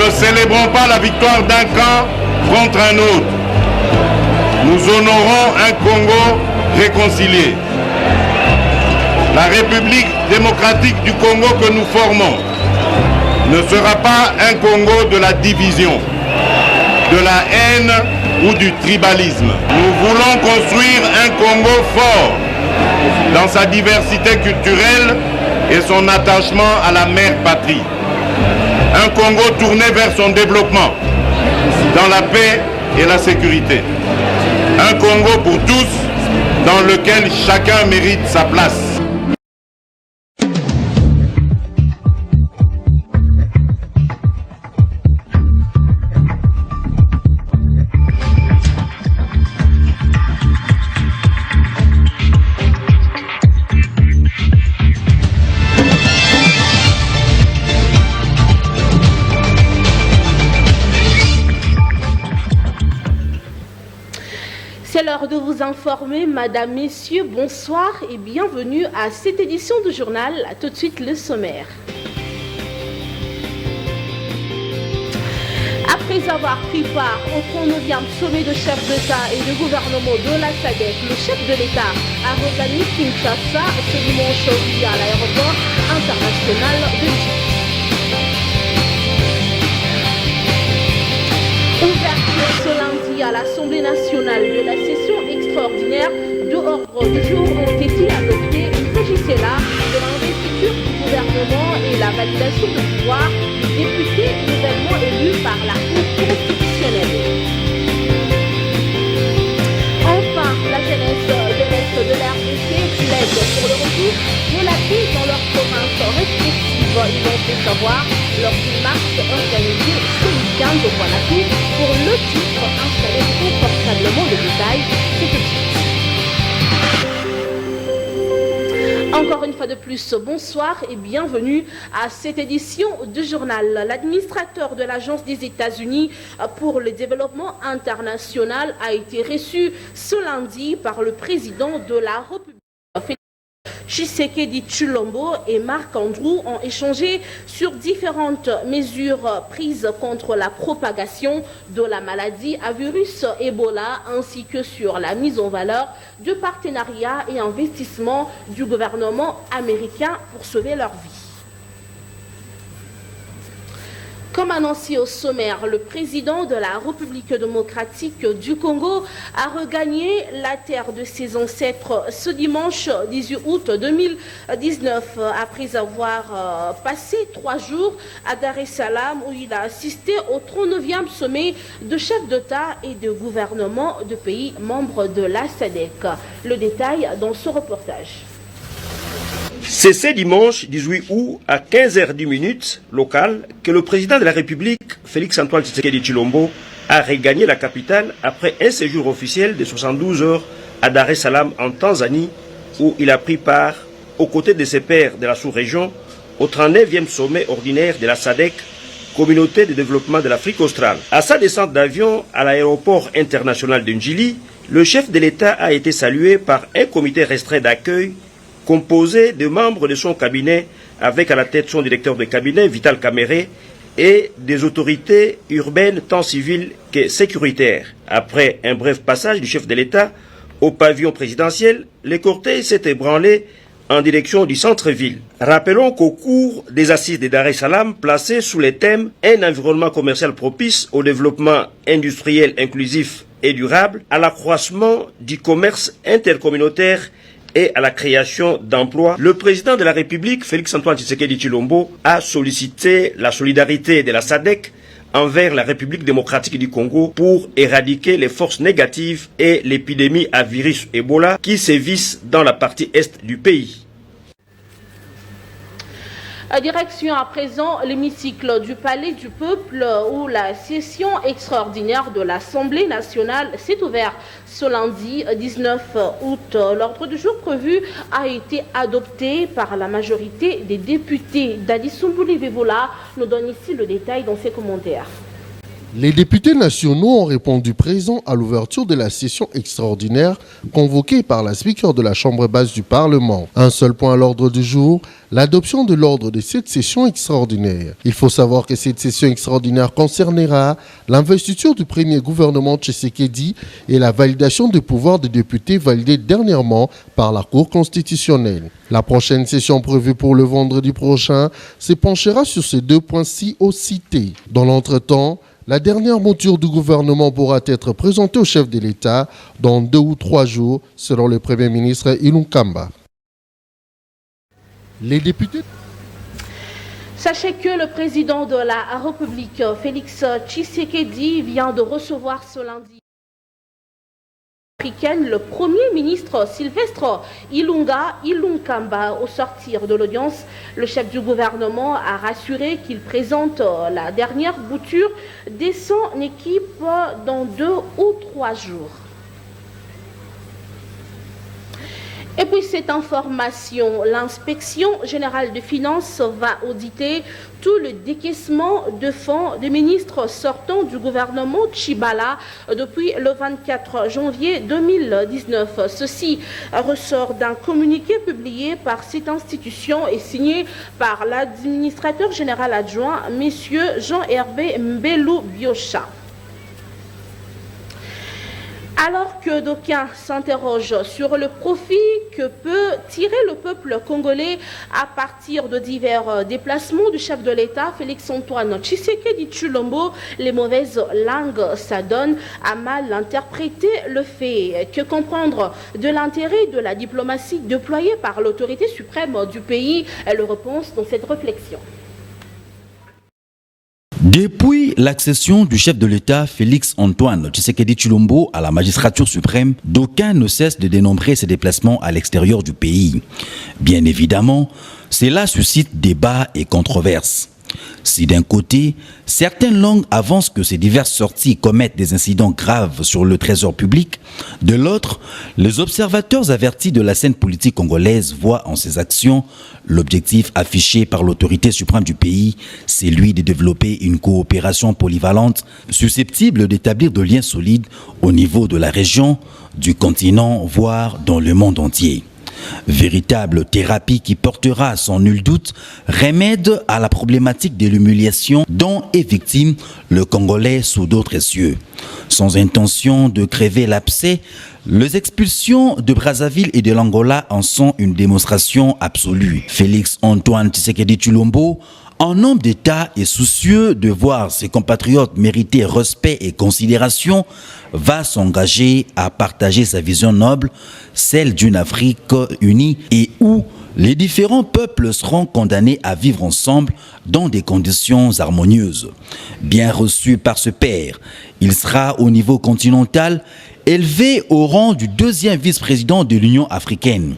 ne célébrons pas la victoire d'un camp contre un autre. Nous honorons un Congo réconcilié. La République démocratique du Congo que nous formons ne sera pas un Congo de la division, de la haine ou du tribalisme. Nous voulons construire un Congo fort dans sa diversité culturelle et son attachement à la mère patrie. Un Congo tourné vers son développement, dans la paix et la sécurité. Un Congo pour tous, dans lequel chacun mérite sa place. C'est l'heure de vous informer, Madame, Messieurs, bonsoir et bienvenue à cette édition du journal. Tout de suite, le sommaire. Après avoir pris part au 39e sommet de chefs d'État et de gouvernement de la SADC, le chef de l'État a regagné Kinshasa ce dimanche à l'aéroport international de Djibouti. Ouverture ce lundi à l'Assemblée nationale de la session extraordinaire de ordre du jour ont été adoptés. Il s'agissait là de l'investiture du gouvernement et la validation de pouvoir du député nouvellement élu par la Cour constitutionnelle. Enfin, la jeunesse de l'Est de l'RDC plaide pour le retour de la paix dans leurs provinces respectives. Ils l'ont fait savoir lors d'une marche organisée ce week-end au Guanaco pour le titre installé confortablement de détail. C'est tout de suite. Encore une fois de plus, bonsoir et bienvenue à cette édition du journal. L'administrateur de l'Agence des États-Unis pour le développement international a été reçu ce lundi par le président de la République. Tshisekedi Tshilombo et Marc Andrew ont échangé sur différentes mesures prises contre la propagation de la maladie à virus Ebola ainsi que sur la mise en valeur de partenariats et investissements du gouvernement américain pour sauver leur vie. Comme annoncé au sommaire, le président de la République démocratique du Congo a regagné la terre de ses ancêtres ce dimanche 18 août 2019 après avoir passé 3 jours à Dar es Salaam où il a assisté au 39e sommet de chefs d'État et de gouvernement de pays membres de la SADC. Le détail dans ce reportage. C'est ce dimanche 18 août à 15h10 local que le président de la République, Félix-Antoine Tshisekedi Tshilombo, a regagné la capitale après un séjour officiel de 72 heures à Dar es Salaam en Tanzanie où il a pris part, aux côtés de ses pairs de la sous-région, au 39e sommet ordinaire de la SADC, Communauté de développement de l'Afrique australe. À sa descente d'avion à l'aéroport international de Njili, le chef de l'État a été salué par un comité restreint d'accueil composé de membres de son cabinet avec à la tête son directeur de cabinet Vital Kamere et des autorités urbaines tant civiles que sécuritaires. Après un bref passage du chef de l'État au pavillon présidentiel, le cortège s'est ébranlé en direction du centre-ville. Rappelons qu'au cours des assises de Dar es Salaam placées sous les thèmes « Un environnement commercial propice au développement industriel inclusif et durable, à l'accroissement du commerce intercommunautaire et à la création d'emplois », le président de la République, Félix-Antoine Tshisekedi Tshilombo, a sollicité la solidarité de la SADC envers la République démocratique du Congo pour éradiquer les forces négatives et l'épidémie à virus Ebola qui sévissent dans la partie est du pays. Direction à présent l'hémicycle du Palais du Peuple où la session extraordinaire de l'Assemblée nationale s'est ouverte ce lundi 19 août. L'ordre du jour prévu a été adopté par la majorité des députés. Dadi Soumbuli Vevola nous donne ici le détail dans ses commentaires. Les députés nationaux ont répondu présents à l'ouverture de la session extraordinaire convoquée par la Speaker de la Chambre basse du Parlement. Un seul point à l'ordre du jour, l'adoption de l'ordre de cette session extraordinaire. Il faut savoir que cette session extraordinaire concernera l'investiture du premier gouvernement Tshisekedi et la validation des pouvoirs des députés validés dernièrement par la Cour constitutionnelle. La prochaine session prévue pour le vendredi prochain se penchera sur ces deux points-ci au cités. Dans l'entretemps, la dernière mouture du gouvernement pourra être présentée au chef de l'État dans 2 ou 3 jours, selon le Premier ministre Ilunkamba. Les députés... Sachez que le président de la République, Félix Tshisekedi, vient de recevoir ce lundi le Premier ministre Sylvestre Ilunkamba. Au sortir de l'audience, le chef du gouvernement a rassuré qu'il présente la dernière bouture de son équipe dans 2 ou 3 jours. Et puis cette information, l'inspection générale des finances va auditer tout le décaissement de fonds des ministres sortants du gouvernement Tshibala depuis le 24 janvier 2019. Ceci ressort d'un communiqué publié par cette institution et signé par l'administrateur général adjoint, M. Jean-Hervé Mbelou Biocha. Alors que d'aucuns s'interrogent sur le profit que peut tirer le peuple congolais à partir de divers déplacements du chef de l'État, Félix-Antoine Tshisekedi Tshilombo, les mauvaises langues s'adonnent à mal interpréter le fait. Que comprendre de l'intérêt de la diplomatie déployée par l'autorité suprême du pays? Elle réponse dans cette réflexion. Depuis l'accession du chef de l'État Félix-Antoine Tshisekedi Tshilombo à la magistrature suprême, d'aucuns ne cessent de dénombrer ses déplacements à l'extérieur du pays. Bien évidemment, cela suscite débats et controverses. Si d'un côté, certaines langues avancent que ces diverses sorties commettent des incidents graves sur le trésor public, de l'autre, les observateurs avertis de la scène politique congolaise voient en ces actions l'objectif affiché par l'autorité suprême du pays, c'est lui de développer une coopération polyvalente susceptible d'établir de liens solides au niveau de la région, du continent, voire dans le monde entier. Véritable thérapie qui portera sans nul doute remède à la problématique de l'humiliation dont est victime le Congolais sous d'autres cieux. Sans intention de crever l'abcès, les expulsions de Brazzaville et de l'Angola en sont une démonstration absolue. Félix-Antoine Tshisekedi Tshilombo, en homme d'État et soucieux de voir ses compatriotes mériter respect et considération, va s'engager à partager sa vision noble, celle d'une Afrique unie et où les différents peuples seront condamnés à vivre ensemble dans des conditions harmonieuses. Bien reçu par ce père, il sera au niveau continental élevé au rang du 2e vice-président de l'Union africaine.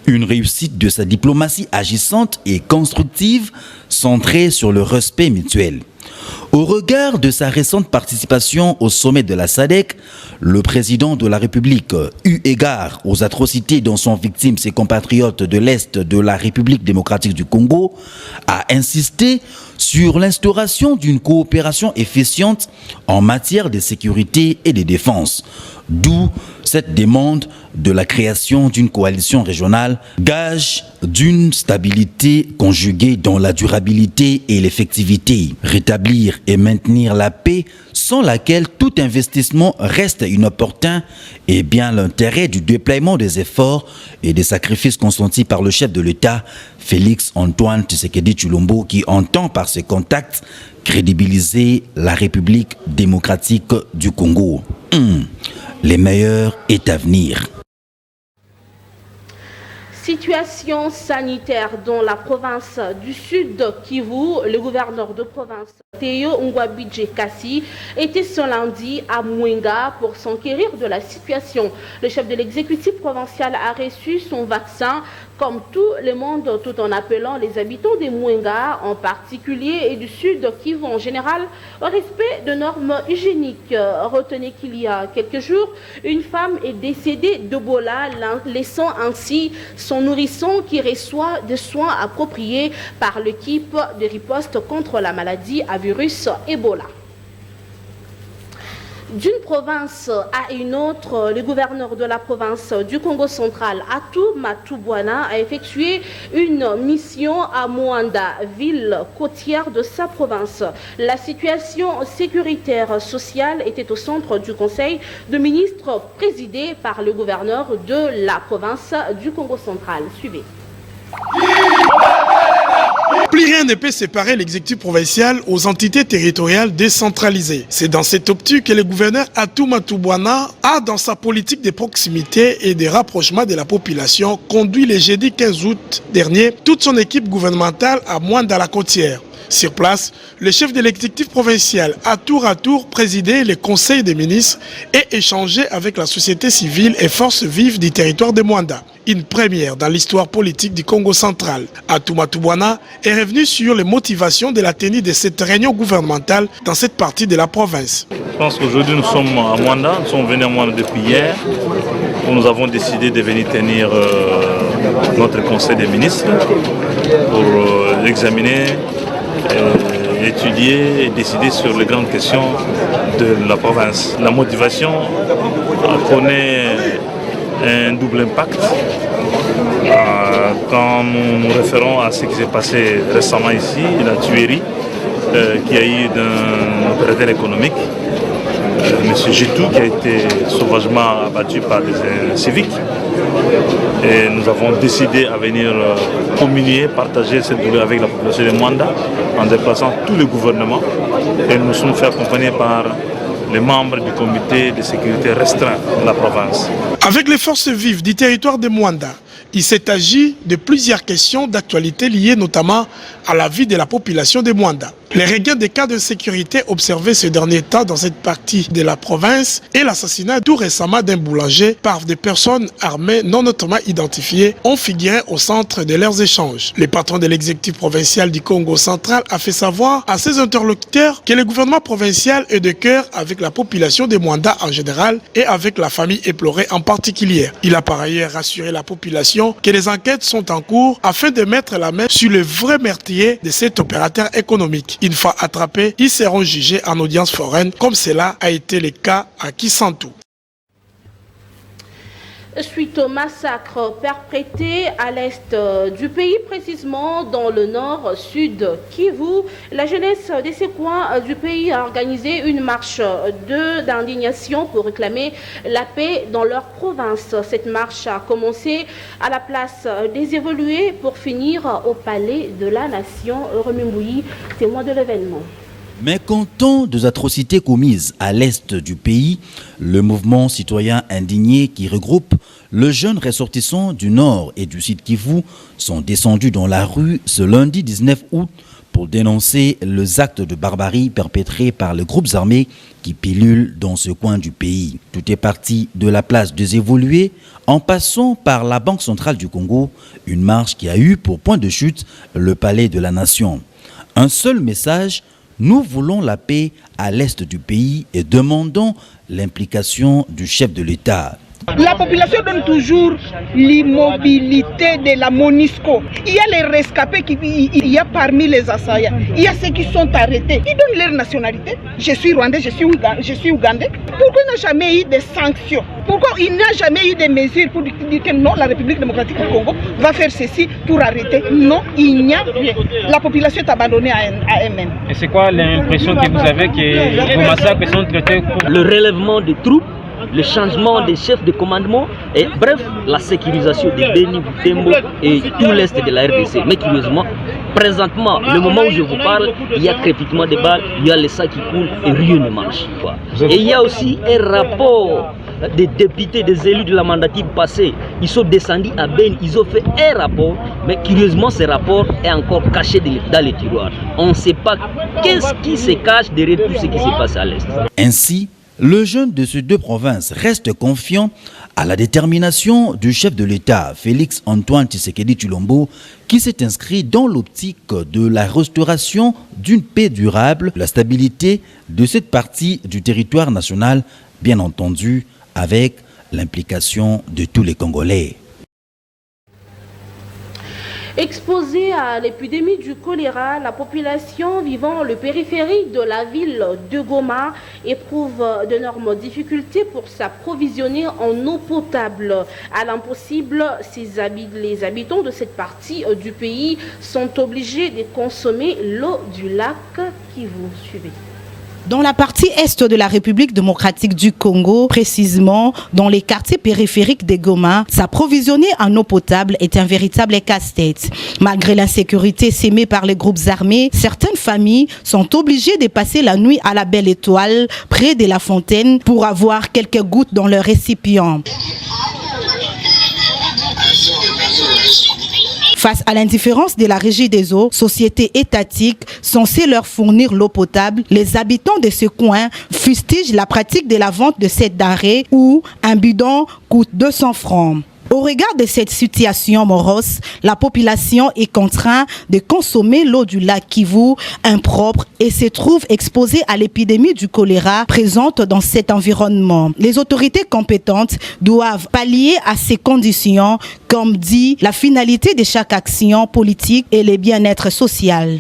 Une réussite de sa diplomatie agissante et constructive, centrée sur le respect mutuel. Au regard de sa récente participation au sommet de la SADC, le président de la République, eu égard aux atrocités dont sont victimes ses compatriotes de l'Est de la République démocratique du Congo, a insisté sur l'instauration d'une coopération efficiente en matière de sécurité et de défense. D'où cette demande de la création d'une coalition régionale, gage d'une stabilité conjuguée dans la durabilité et l'effectivité. Rétablir et maintenir la paix sans laquelle tout investissement reste inopportun est bien l'intérêt du déploiement des efforts et des sacrifices consentis par le chef de l'État, Félix-Antoine Tshisekedi Tshilombo, qui entend par ses contacts crédibiliser la République démocratique du Congo. Les meilleurs est à venir. Situation sanitaire dans la province du Sud Kivu, le gouverneur de province Théo Ngwabidje Kassi était ce lundi à Mwenga pour s'enquérir de la situation. Le chef de l'exécutif provincial a reçu son vaccin comme tout le monde, tout en appelant les habitants de Mwenga en particulier et du Sud Kivu en général au respect de normes hygiéniques. Retenez qu'il y a quelques jours, une femme est décédée d'Ebola, laissant ainsi son nourrisson qui reçoit des soins appropriés par l'équipe de riposte contre la maladie à virus Ebola. D'une province à une autre, le gouverneur de la province du Congo central, Atou Matubwana, a effectué une mission à Moanda, ville côtière de sa province. La situation sécuritaire sociale était au centre du conseil de ministres présidé par le gouverneur de la province du Congo central. Suivez. Plus rien ne peut séparer l'exécutif provincial aux entités territoriales décentralisées. C'est dans cette optique que le gouverneur Atou Matubwana a, dans sa politique de proximité et de rapprochement de la population, conduit le jeudi 15 août dernier toute son équipe gouvernementale à Moanda-la-Côtière. Sur place, le chef de l'exécutif provincial a tour à tour présidé le conseil des ministres et échangé avec la société civile et forces vives du territoire de Moanda. Une première dans l'histoire politique du Congo central. Atou Matubwana est revenu sur les motivations de la tenue de cette réunion gouvernementale dans cette partie de la province. Je pense qu'aujourd'hui nous sommes à Moanda, nous sommes venus à Moanda depuis hier, où nous avons décidé de venir tenir notre conseil des ministres pour examiner, étudier et décider sur les grandes questions de la province. La motivation connaît un double impact. Quand nous nous référons à ce qui s'est passé récemment ici, la tuerie qu'il y a eu d'un opérateur économique, M. Jitou, qui a été sauvagement abattu par des civiques. Et nous avons décidé à venir communier, partager cette douleur avec la population de Moanda en déplaçant tout le gouvernement. Et nous nous sommes fait accompagner par les membres du comité de sécurité restreint de la province. Avec les forces vives du territoire de Moanda, il s'est agi de plusieurs questions d'actualité liées notamment à la vie de la population de Moanda. Les regains des cas de sécurité observés ces derniers temps dans cette partie de la province et l'assassinat tout récemment d'un boulanger par des personnes armées non notamment identifiées ont figuré au centre de leurs échanges. Le patron de l'exécutif provincial du Congo central a fait savoir à ses interlocuteurs que le gouvernement provincial est de cœur avec la population de Moanda en général et avec la famille éplorée en particulier. Il a par ailleurs rassuré la population que les enquêtes sont en cours afin de mettre la main sur le vrai meurtrier de cet opérateur économique. Une fois attrapés, ils seront jugés en audience foraine, comme cela a été le cas à Kisantu. Suite au massacre perpétré à l'est du pays, précisément dans le nord-sud Kivu, la jeunesse de ces coins du pays a organisé une marche d'indignation pour réclamer la paix dans leur province. Cette marche a commencé à la place des évolués pour finir au palais de la nation. Remembouyi, témoin de l'événement. Mais comptant des atrocités commises à l'est du pays, le mouvement citoyen indigné qui regroupe le jeune ressortissant du nord et du sud Kivu sont descendus dans la rue ce lundi 19 août pour dénoncer les actes de barbarie perpétrés par les groupes armés qui pilulent dans ce coin du pays. Tout est parti de la place des évolués en passant par la Banque centrale du Congo, une marche qui a eu pour point de chute le palais de la nation. Un seul message: nous voulons la paix à l'est du pays et demandons l'implication du chef de l'État. La population donne toujours l'immobilité de la MONUSCO. Il y a les rescapés, il y a parmi les assaillants. Il y a ceux qui sont arrêtés. Ils donnent leur nationalité. Je suis rwandais, je suis ougandais. Pourquoi il n'y a jamais eu de sanctions? Pourquoi il n'y a jamais eu de mesures pour dire que non, la République démocratique du Congo va faire ceci pour arrêter? Non, il n'y a rien. La population est abandonnée à elle-même. Et c'est quoi l'impression que vous avez que vos massacres sont traités pour le relèvement des troupes, le changement des chefs de commandement et bref, la sécurisation de Beni, Butembo et tout l'est de la RDC. Mais curieusement, présentement, le moment où je vous parle, il y a crépitement de balles, il y a les sacs qui coulent et rien ne marche. Et il y a aussi un rapport des députés, des élus de la mandature passée. Ils sont descendus à Beni, ils ont fait un rapport, mais curieusement, ce rapport est encore caché dans les tiroirs. On ne sait pas qu'est-ce qui se cache derrière tout ce qui s'est passé à l'est. Ainsi, le jeune de ces deux provinces reste confiant à la détermination du chef de l'État, Félix Antoine Tshisekedi Tshilombo, qui s'est inscrit dans l'optique de la restauration d'une paix durable, la stabilité de cette partie du territoire national, bien entendu avec l'implication de tous les Congolais. Exposée à l'épidémie du choléra, la population vivant le périphérique de la ville de Goma éprouve d'énormes difficultés pour s'approvisionner en eau potable. À l'impossible, les habitants de cette partie du pays sont obligés de consommer l'eau du lac Kivu. Suivez. Dans la partie est de la République démocratique du Congo, précisément dans les quartiers périphériques de Goma, s'approvisionner en eau potable est un véritable casse-tête. Malgré l'insécurité sémée par les groupes armés, certaines familles sont obligées de passer la nuit à la Belle Étoile, près de la fontaine, pour avoir quelques gouttes dans leur récipient. Face à l'indifférence de la Régie des eaux, société étatique censée leur fournir l'eau potable, les habitants de ce coin fustigent la pratique de la vente de cette denrée où un bidon coûte 200 francs. Au regard de cette situation morose, la population est contrainte de consommer l'eau du lac Kivu impropre et se trouve exposée à l'épidémie du choléra présente dans cet environnement. Les autorités compétentes doivent pallier à ces conditions, comme dit la finalité de chaque action politique et le bien-être social.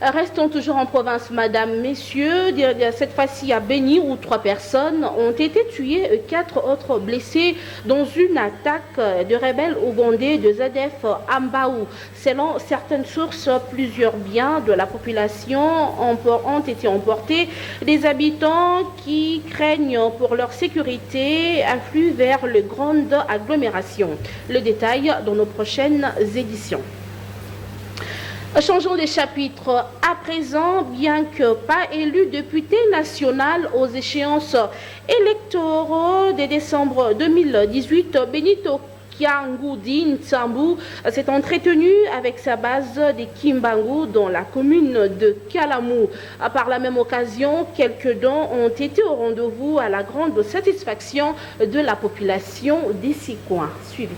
Restons toujours en province, madame, messieurs. Cette fois-ci à Béni, où 3 personnes ont été tuées, 4 autres blessés dans une attaque de rebelles ougandais de ZF Ambaou. Selon certaines sources, plusieurs biens de la population ont été emportés. Des habitants qui craignent pour leur sécurité affluent vers les grandes agglomérations. Le détail dans nos prochaines éditions. Changeons de chapitre. À présent, bien que pas élu député national aux échéances électoraux de décembre 2018, Benito Kiangoudi Nsambu s'est entretenu avec sa base de Kimbangu dans la commune de Kalamu. Par la même occasion, quelques dons ont été au rendez-vous à la grande satisfaction de la population des 6 coins. Suivez.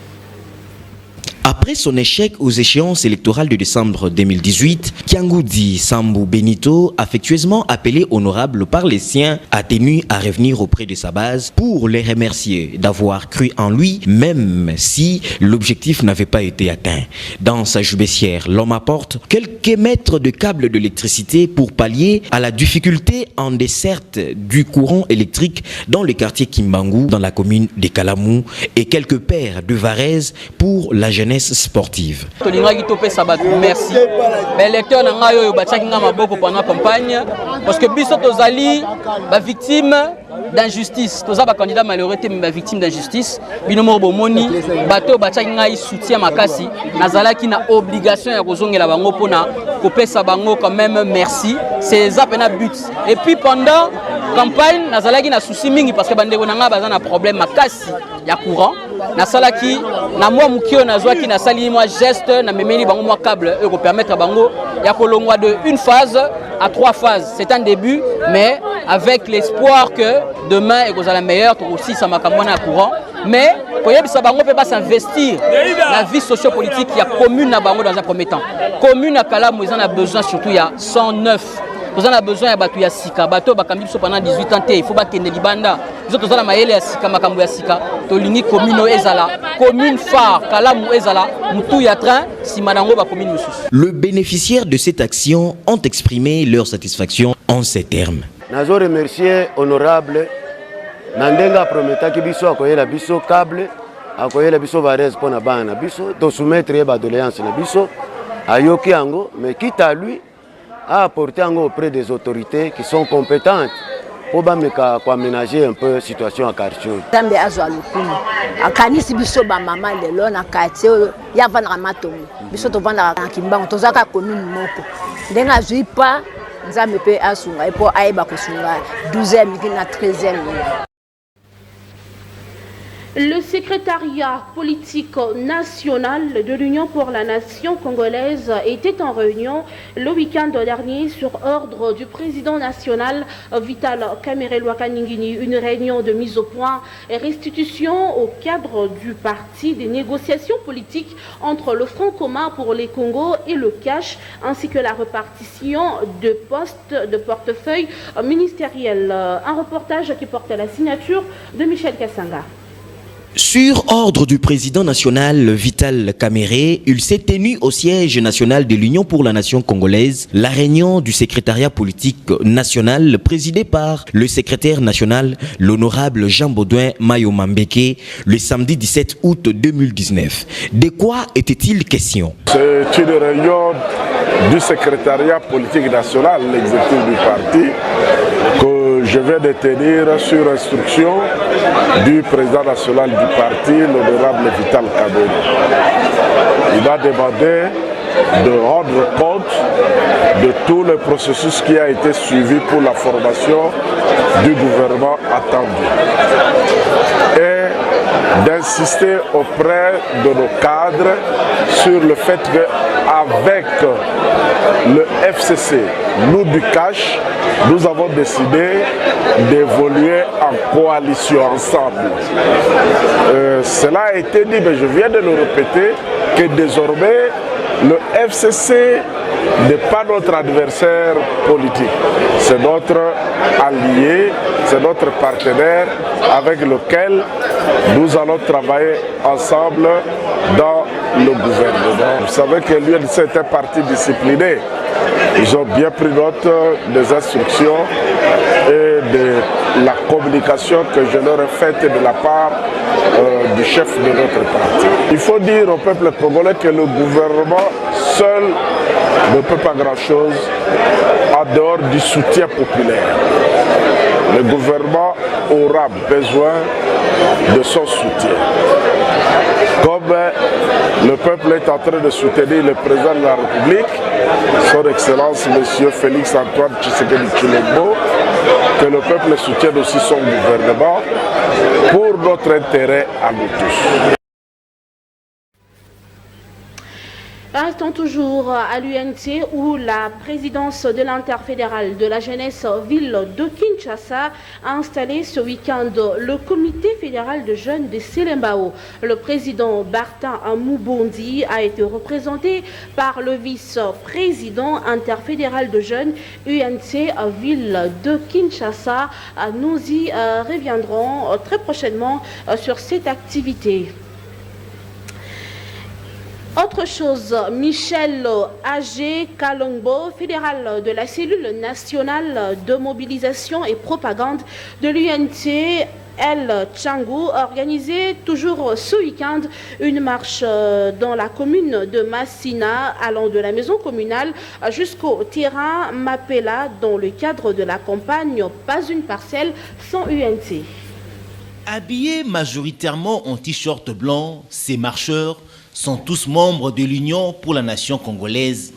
Après son échec aux échéances électorales de décembre 2018, Kiangoudi Sambu Benito, affectueusement appelé honorable par les siens, a tenu à revenir auprès de sa base pour les remercier d'avoir cru en lui, même si l'objectif n'avait pas été atteint. Dans sa joubessière, l'homme apporte quelques mètres de câbles d'électricité pour pallier à la difficulté en desserte du courant électrique dans le quartier Kimbangu, dans la commune de Kalamu, et quelques paires de varaises pour la jeunesse sportive. Merci. Les lecteurs n'ont pendant la campagne parce que biso tozali ba victime d'injustice. Toza ba candidat malheureux mais ba victime d'injustice. Binomo bomoni bato bataki ngai soutien makasi. Nazalaki na obligation ya kozongela bango pona kopesa bango quand même merci. C'est ça pena but. Et puis pendant campagne nazalaki na souci mingi parce que bandeko nanga baza na problème makasi ya courant. Nasalaki na moi mukio nazwaki na sali moi geste na memeli bango moi câble pour permettre bango ya kolongwa de une phase à 3 phases. C'est un début mais avec l'espoir que demain est la meilleure aussi ça m'a kamwana à courant mais koyebisa bango peut pas s'investir la vie socio-politique il y a commune na bango dans un premier temps. Commune à Kalamu ils en a besoin surtout il y a 109. Nous avons besoin de battre Yassika. Bateau bakambi pendant 18 ans. Il faut battre Libanda. Nous avons besoin de maïle Yassika, makambu Yassika. Tolini commune ezala, commune phare, Kalamu ezala, mutu yatran, si madango ba commune musus. Le bénéficiaire de cette action ont exprimé leur satisfaction en ces termes. Nazo remercier honorable Nandenga prometaki biso akoyela biso câble, akoyela biso varese pona bana biso, to soumettre ba doléance na biso ayoki yango, mais quitte à lui à apporter auprès des autorités qui sont compétentes pour aménager un peu la situation à quartier. Tambe azwa lukuni akanisi biso ba mama lelo na quartier ya vana matomo biso to vana Kimbangu tozaka commune moko ndenga zui pa nzambe pe asunga epo aiba kosunga 12e na 13e. Le secrétariat politique national de l'Union pour la nation congolaise était en réunion le week-end dernier sur ordre du président national Vital Kamerhe Lwakaningini. Une réunion de mise au point et restitution au cadre du parti des négociations politiques entre le Front commun pour les Congos et le CACH, ainsi que la répartition de postes de portefeuille ministériel. Un reportage qui porte la signature de Michel Kassanga. Sur ordre du président national Vital Kamerhe, il s'est tenu au siège national de l'Union pour la nation congolaise la réunion du secrétariat politique national présidé par le secrétaire national, l'honorable Jean-Baudouin Mayomambeke, le samedi 17 août 2019. De quoi était-il question? C'est une réunion du secrétariat politique national, l'exécutif du parti, que je vais détenir sur instruction du président national du parti, l'honorable Vital Kamerhe. Il m'a demandé de rendre compte de tout le processus qui a été suivi pour la formation du gouvernement attendu et d'insister auprès de nos cadres sur le fait qu'avec le FCC, nous du CACH, nous avons décidé d'évoluer en coalition ensemble. Cela a été dit, mais je viens de le répéter, que désormais le FCC n'est pas notre adversaire politique, c'est notre allié, c'est notre partenaire avec lequel nous allons travailler ensemble dans le gouvernement. Vous savez que l'UNC est un parti discipliné. Ils ont bien pris note des instructions et de la communication que je leur ai faite de la part du chef de notre parti. Il faut dire au peuple congolais que le gouvernement seul ne peut pas grand-chose en dehors du soutien populaire. Le gouvernement aura besoin de son soutien. Comme le peuple est en train de soutenir le président de la République, son Excellence M. Félix Antoine Tshisekedi Tshilombo, que le peuple soutienne aussi son gouvernement pour notre intérêt à nous tous. Restons toujours à l'UNC où la présidence de l'interfédérale de la jeunesse ville de Kinshasa a installé ce week-end le comité fédéral de jeunes de Selembao. Le président Bartin Moubondi a été représenté par le vice-président interfédéral de jeunes UNC ville de Kinshasa. Nous y reviendrons très prochainement sur cette activité. Autre chose, Michel Agé Kalongbo, fédéral de la cellule nationale de mobilisation et propagande de l'UNC El Tchangou, organisait toujours ce week-end une marche dans la commune de Massina, allant de la maison communale jusqu'au terrain Mapela dans le cadre de la campagne Pas une parcelle sans UNC. Habillés majoritairement en t-shirt blanc, ces marcheurs sont tous membres de l'Union pour la nation congolaise,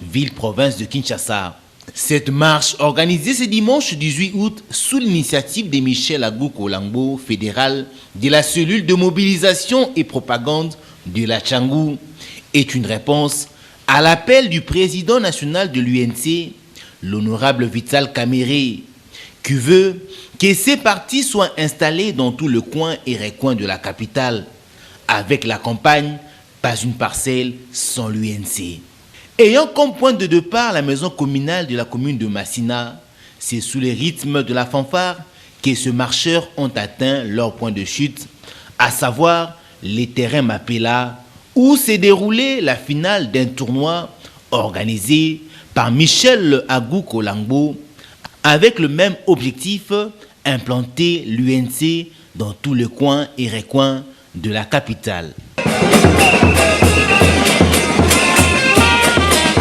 ville-province de Kinshasa. Cette marche, organisée ce dimanche 18 août sous l'initiative de Michel Agou Kolangbo, fédéral de la cellule de mobilisation et propagande de la Tchangou, est une réponse à l'appel du président national de l'UNC, l'honorable Vital Kamerhe, qui veut que ces partis soient installés dans tout le coin et recoin de la capitale, avec la campagne Pas une parcelle sans l'UNC. Ayant comme point de départ la maison communale de la commune de Massina, c'est sous les rythmes de la fanfare que ces marcheurs ont atteint leur point de chute, à savoir les terrains Mapela, où s'est déroulée la finale d'un tournoi organisé par Michel Agou Kolangbo, avec le même objectif, implanter l'UNC dans tous les coins et recoins de la capitale.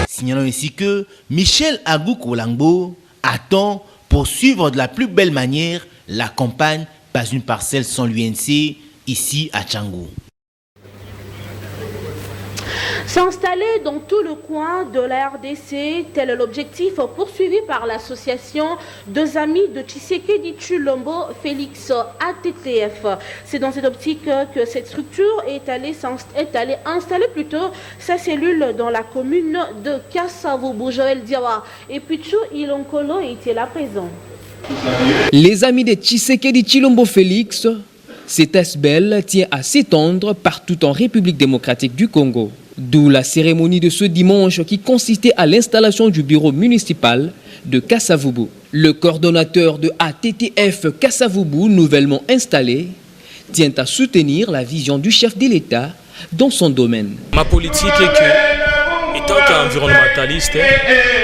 Signalons ainsi que Michel Agou Kolangbo attend poursuivre de la plus belle manière la campagne Pas une parcelle sans l'UNC ici à Tchangou. S'installer dans tout le coin de la RDC, tel est l'objectif poursuivi par l'association Deux Amis de Tshisekedi Tshilombo, Félix ATTF. C'est dans cette optique que cette structure est allée installer plutôt sa cellule dans la commune de Kassavubu. Joël Diawa et Pichou Ilonkolo étaient là présents. Les Amis de Tshisekedi Tshilombo Félix, cet ASBEL tient à s'étendre partout en République démocratique du Congo. D'où la cérémonie de ce dimanche qui consistait à l'installation du bureau municipal de Kassavubu. Le coordonnateur de ATTF Kassavubu, nouvellement installé, tient à soutenir la vision du chef de l'État dans son domaine. Ma politique est que, étant qu'environnementaliste,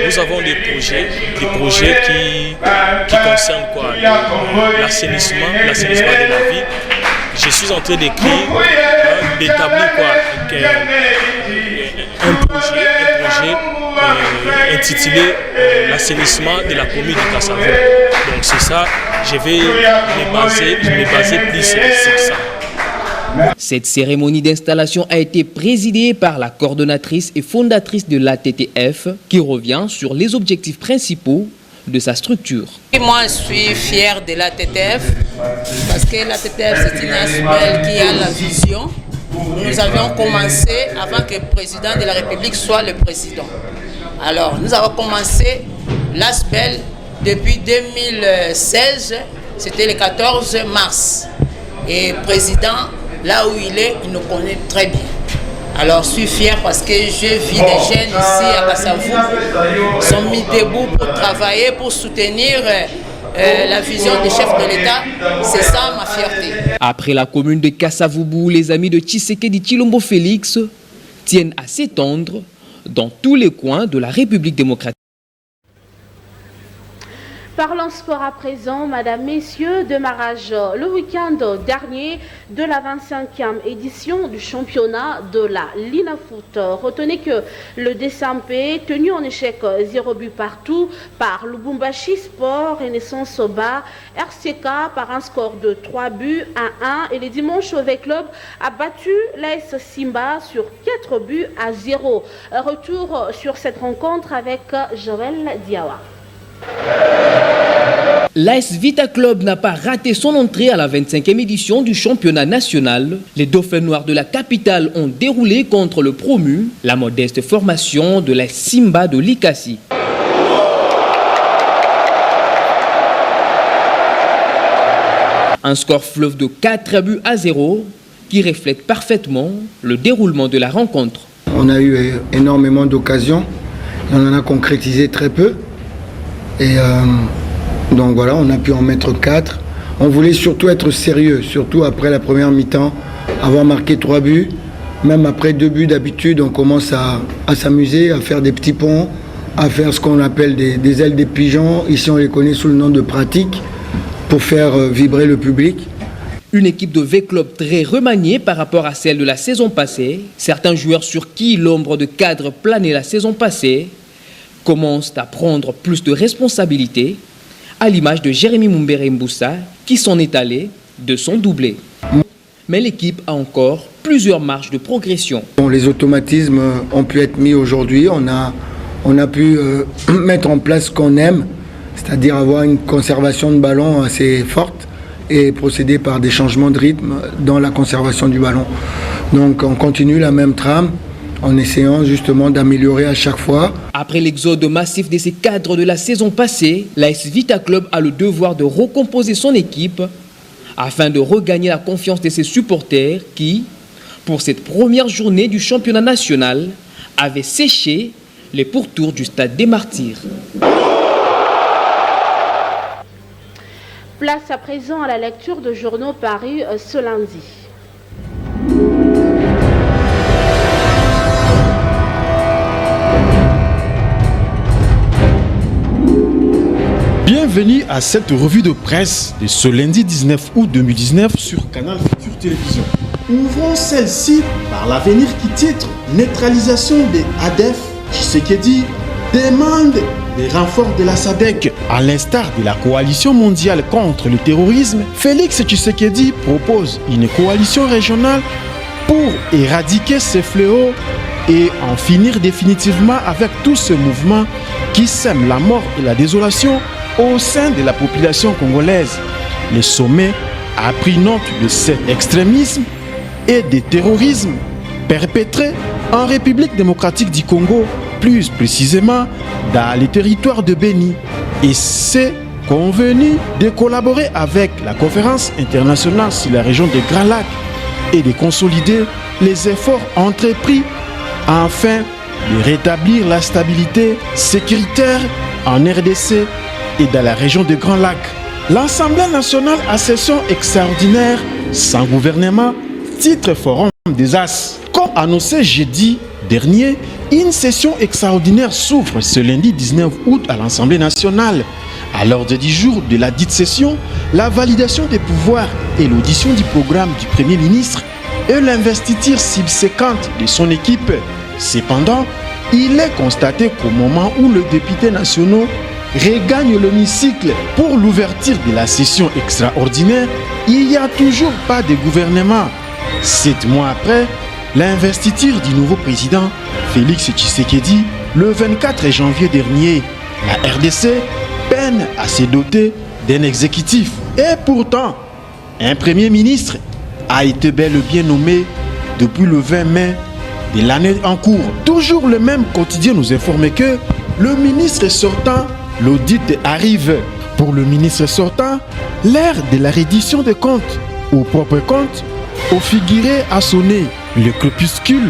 nous avons des projets qui concernent quoi, l'assainissement de la vie. Je suis en train d'écrire, d'établir un projet intitulé l'assainissement de la commune de Kassavou. Donc c'est ça, je vais me baser plus sur ça. Cette cérémonie d'installation a été présidée par la coordonnatrice et fondatrice de l'ATTF qui revient sur les objectifs principaux de sa structure. Et moi, je suis fière de l'ATTF parce que l'ATTF, c'est une ASBEL qui a la vision. Nous avions commencé avant que le président de la République soit le président. Alors, nous avons commencé l'ASBEL depuis 2016, c'était le 14 mars. Et le président, là où il est, il nous connaît très bien. Alors, je suis fier parce que je vis des jeunes ici à Kassavou qui sont mis debout pour travailler, pour soutenir la vision des chefs de l'État. C'est ça ma fierté. Après la commune de Kassavoubou, les amis de Tshisekedi Tshilombo Félix tiennent à s'étendre dans tous les coins de la République démocratique. Parlons sport à présent, Madame, Messieurs, démarrage le week-end dernier de la 25e édition du championnat de la Linafoot. Retenez que le DSMP, tenu en échec 0 but partout par Lubumbashi Sport, Renaissance Soba, RCK par un score de 3 buts à 1 et les dimanches avec club a battu l'AS Simba sur 4 buts à 0. Retour sur cette rencontre avec Joël Diawa. L'AS Vita Club n'a pas raté son entrée à la 25e édition du championnat national. Les Dauphins Noirs de la capitale ont déroulé contre le promu, la modeste formation de l'AS Simba de Likasi. Un score fleuve de 4 buts à 0 qui reflète parfaitement le déroulement de la rencontre. On a eu énormément d'occasions, on en a concrétisé très peu. Et donc voilà, on a pu en mettre 4. On voulait surtout être sérieux, surtout après la première mi-temps, avoir marqué 3 buts. Même après 2 buts d'habitude, on commence à s'amuser, à faire des petits ponts, à faire ce qu'on appelle des ailes des pigeons. Ici, on les connaît sous le nom de pratique, pour faire vibrer le public. Une équipe de V-Club très remaniée par rapport à celle de la saison passée. Certains joueurs sur qui l'ombre de cadre planait la saison passée commencent à prendre plus de responsabilités, à l'image de Jérémy Mumbere Mboussa, qui s'en est allé de son doublé. Mais l'équipe a encore plusieurs marges de progression. Les automatismes ont pu être mis aujourd'hui. On a pu mettre en place ce qu'on aime, c'est-à-dire avoir une conservation de ballon assez forte et procéder par des changements de rythme dans la conservation du ballon. Donc on continue la même trame, en essayant justement d'améliorer à chaque fois. Après l'exode massif de ses cadres de la saison passée, l'AS Vita Club a le devoir de recomposer son équipe afin de regagner la confiance de ses supporters qui, pour cette première journée du championnat national, avaient séché les pourtours du stade des Martyrs. Place à présent à la lecture de journaux parus ce lundi. Bienvenue à cette revue de presse de ce lundi 19 août 2019 sur Canal Futur Télévision. Ouvrons celle-ci par l'avenir qui titre « Neutralisation des ADF ». Tshisekedi demande des renforts de la SADC. À l'instar de la coalition mondiale contre le terrorisme, Félix Tshisekedi propose une coalition régionale pour éradiquer ces fléaux et en finir définitivement avec tout ce mouvement qui sème la mort et la désolation au sein de la population congolaise. Le sommet a pris note de cet extrémisme et des terrorismes perpétrés en République démocratique du Congo, plus précisément dans les territoires de Béni. Et c'est convenu de collaborer avec la conférence internationale sur la région des Grands Lacs et de consolider les efforts entrepris afin de rétablir la stabilité sécuritaire en RDC et dans la région des Grands Lacs. L'Assemblée nationale à session extraordinaire sans gouvernement, titre Forum des As. Comme annoncé jeudi dernier, une session extraordinaire s'ouvre ce lundi 19 août à l'Assemblée nationale. À l'ordre du jour de la dite session, la validation des pouvoirs et l'audition du programme du Premier ministre et l'investiture subséquente de son équipe. Cependant, il est constaté qu'au moment où les députés nationaux regagnent l'hémicycle pour l'ouverture de la session extraordinaire, il n'y a toujours pas de gouvernement. 7 mois après, l'investiture du nouveau président, Félix Tshisekedi, le 24 janvier dernier, la RDC peine à se doter d'un exécutif. Et pourtant, un premier ministre a été bel et bien nommé depuis le 20 mai de l'année en cours. Toujours le même quotidien nous informe que le ministre sortant, l'audit arrive. Pour le ministre sortant, l'ère de la reddition des comptes au propre compte au figuré a sonné. Le crépuscule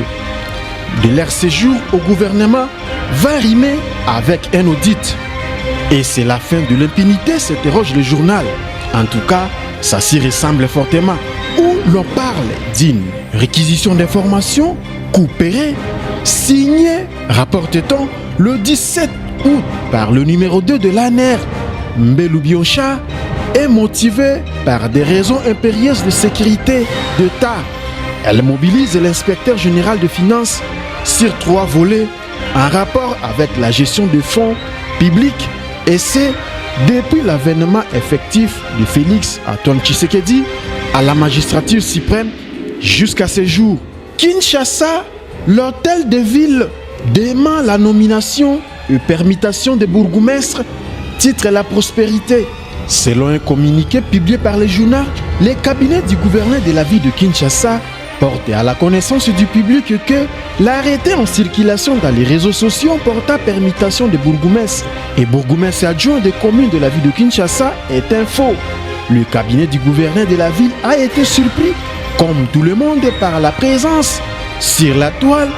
de leur séjour au gouvernement va rimer avec un audit. Et c'est la fin de l'impunité, s'interroge le journal. En tout cas, ça s'y ressemble fortement. Où l'on parle d'une réquisition d'informations coopérée, signée, rapporte-t-on, le 17 août par le numéro 2 de l'ANR, Mbelou Biocha, est motivée par des raisons impérieuses de sécurité d'État. Elle mobilise l'inspecteur général de finances sur 3 volets en rapport avec la gestion des fonds publics, et c'est depuis l'avènement effectif de Félix Antoine Tshisekedi à la magistrature suprême jusqu'à ce jour. Kinshasa, l'hôtel de ville dément la nomination et permutation des bourgmestres, titre La Prospérité. Selon un communiqué publié par les journaux, les cabinets du gouverneur de la ville de Kinshasa portent à la connaissance du public que l'arrêté en circulation dans les réseaux sociaux portant permutation des bourgmestres et bourgmestres adjoints des communes de la ville de Kinshasa est un faux. Le cabinet du gouverneur de la ville a été surpris, comme tout le monde, par la présence sur la toile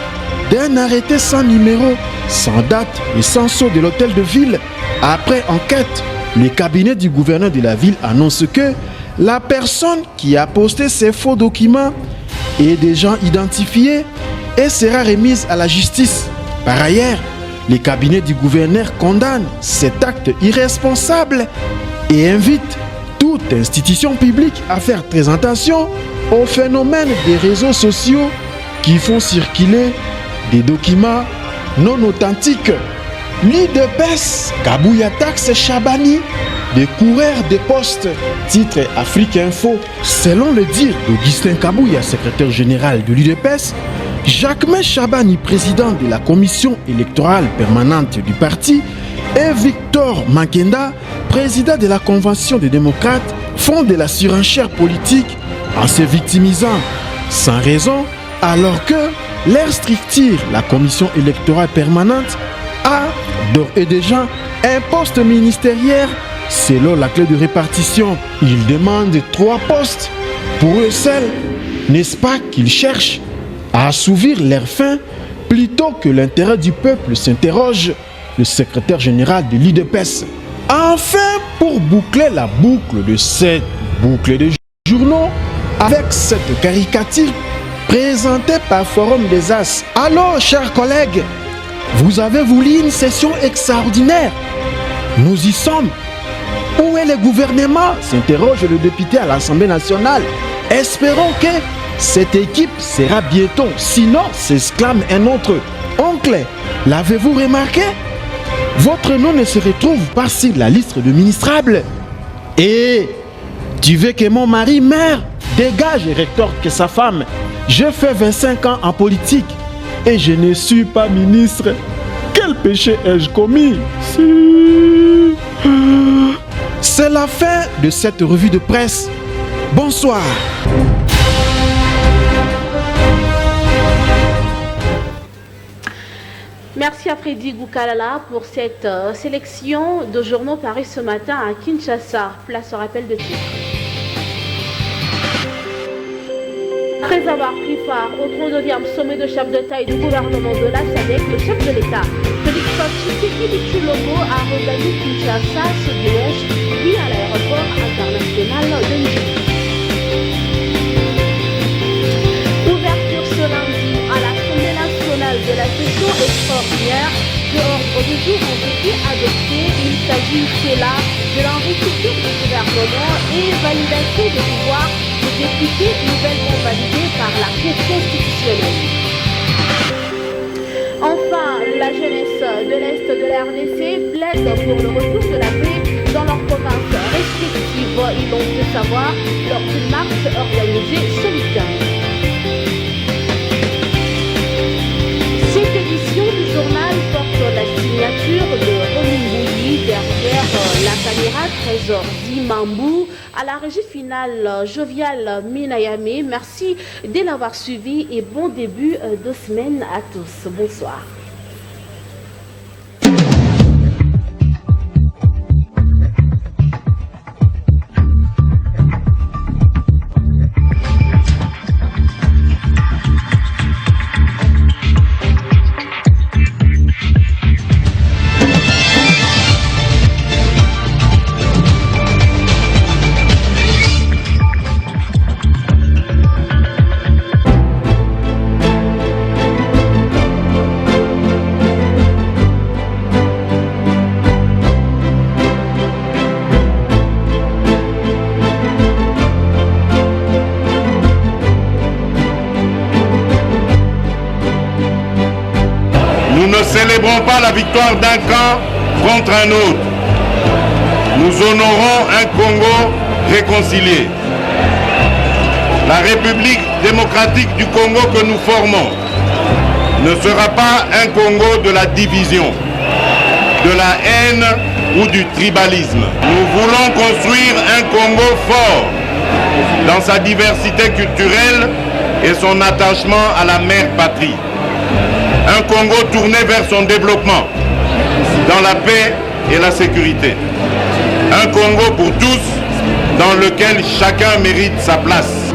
d'un arrêté sans numéro, sans date et sans sceau de l'hôtel de ville. Après enquête, le cabinet du gouverneur de la ville annonce que la personne qui a posté ces faux documents est déjà identifiée et sera remise à la justice. Par ailleurs, le cabinet du gouverneur condamne cet acte irresponsable et invite toute institution publique à faire très attention au phénomène des réseaux sociaux qui font circuler des documents non authentiques. L'IDPS, Kabouya Taxe Chabani, des coureurs des postes, titre Afrique Info. Selon le dire d'Augustin Kabouya, secrétaire général de l'IDPS, Jacquemain Chabani, président de la commission électorale permanente du parti, et Victor Makenda, président de la convention des démocrates, font de la surenchère politique en se victimisant sans raison, alors que leur structure, la commission électorale permanente, a d'ores et déjà un poste ministériel selon la clé de répartition. Ils demandent 3 postes pour eux seuls. N'est-ce pas qu'ils cherchent à assouvir leurs fins plutôt que l'intérêt du peuple, s'interroge le secrétaire général de l'IDPS. Enfin, pour boucler la boucle de cette boucle de journaux avec cette caricature présentée par Forum des As. Alors, chers collègues, vous avez voulu une session extraordinaire. Nous y sommes. Où est le gouvernement? S'interroge le député à l'Assemblée nationale. Espérons que cette équipe sera bientôt. Sinon, s'exclame un autre. Oncle, l'avez-vous remarqué? Votre nom ne se retrouve pas sur la liste de ministrables. Et tu veux que mon mari meure? Dégage, rétorque sa femme. Je fais 25 ans en politique et je ne suis pas ministre. Quel péché ai-je commis? Si. C'est la fin de cette revue de presse. Bonsoir. Merci à Freddy Goukalala pour cette sélection de journaux parus ce matin à Kinshasa. Place au rappel de titre. Après avoir pris part au 39e sommet de chef d'État et du gouvernement de la SADC, le chef de l'État, Félix Tshisekedi Tshilombo, a regagné Kinshasa ce dimanche, puis à l'aéroport international de Njili. ordres du jour ont été adoptés. Il s'agit là de l'enrichissement du gouvernement et validation des pouvoirs des députés nouvellement validés par la Cour constitutionnelle. Enfin, la jeunesse de l'Est de la RDC plaide pour le retour de la paix dans leurs provinces respectives. Ils l'ont fait savoir lors d'une marche organisée ce week-end. Cette édition du journal porte la signature de Romy Bouilly, derrière la caméra Trésor Dimambou, à la régie finale Jovial Minayame. Merci de l'avoir suivi et bon début de semaine à tous. Bonsoir. Nous ne célébrons pas la victoire d'un camp contre un autre. Nous honorons un Congo réconcilié. La République démocratique du Congo que nous formons ne sera pas un Congo de la division, de la haine ou du tribalisme. Nous voulons construire un Congo fort dans sa diversité culturelle et son attachement à la mère patrie. Un Congo tourné vers son développement, dans la paix et la sécurité. Un Congo pour tous, dans lequel chacun mérite sa place.